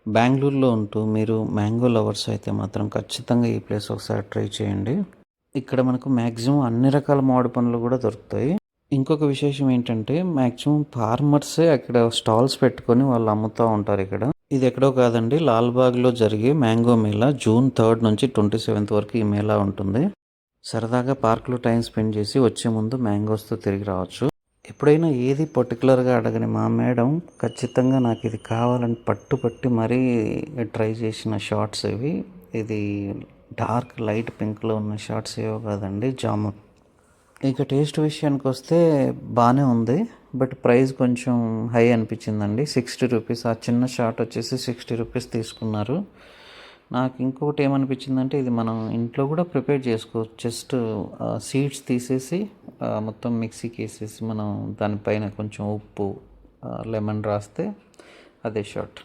బెంగుళూరులో ఉంటూ మీరు మ్యాంగో లవర్స్ అయితే మాత్రం ఖచ్చితంగా ఈ ప్లేస్ ఒకసారి ట్రై చేయండి. ఇక్కడ మనకు మ్యాక్సిమం అన్ని రకాల మామిడి పండ్లు కూడా దొరుకుతాయి. ఇంకొక విశేషం ఏంటంటే మ్యాక్సిమం ఫార్మర్సే అక్కడ స్టాల్స్ పెట్టుకొని వాళ్ళు అమ్ముతూ ఉంటారు ఇక్కడ. ఇది ఎక్కడో కాదండి, లాల్బాగ్లో జరిగే మ్యాంగో మేళా జూన్ 3 నుంచి 27 వరకు ఈ మేళా ఉంటుంది. సరదాగా పార్క్లో టైం స్పెండ్ చేసి వచ్చే ముందు మ్యాంగోస్తో తిరిగి రావచ్చు. ఎప్పుడైనా ఏది పర్టికులర్గా అడగని మా మేడం ఖచ్చితంగా నాకు ఇది కావాలని పట్టుపట్టి మరీ ట్రై చేసిన షార్ట్స్ ఇవి. ఇది డార్క్ లైట్ పింక్లో ఉన్న షార్ట్స్ ఏవో కాదండి, జామున్. ఇక టేస్ట్ విషయానికి వస్తే బాగానే ఉంది, బట్ ప్రైస్ కొంచెం హై అనిపించిందండి. 60 రూపీస్, ఆ చిన్న షార్ట్ వచ్చేసి 60 రూపీస్ తీసుకున్నారు. నాకు ఇంకొకటి ఏమనిపించిందంటే ఇది మనం ఇంట్లో కూడా ప్రిపేర్ చేసుకోవచ్చు. జస్ట్ సీడ్స్ తీసేసి మొత్తం మిక్సీకి వేసేసి మనం దానిపైన కొంచెం ఉప్పు, లెమన్ రాస్తే అదే షార్ట్.